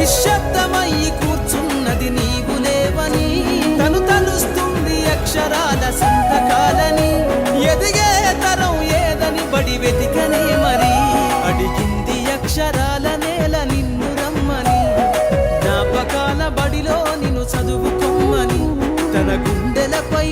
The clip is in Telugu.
నిశ్శబ్దమయ్యి కూర్చున్నది నీవు లేవని, తను తలుస్తుంది అక్షరాల సంతకాలని. ఎదిగే తరం ఏదని బడి వెతికనే మరి, అడిగింది అక్షరాల నేల నిన్ను రమ్మని. జ్ఞాపకాల బడిలో నిన్ను చదువుకోమని, తన గుండెలపై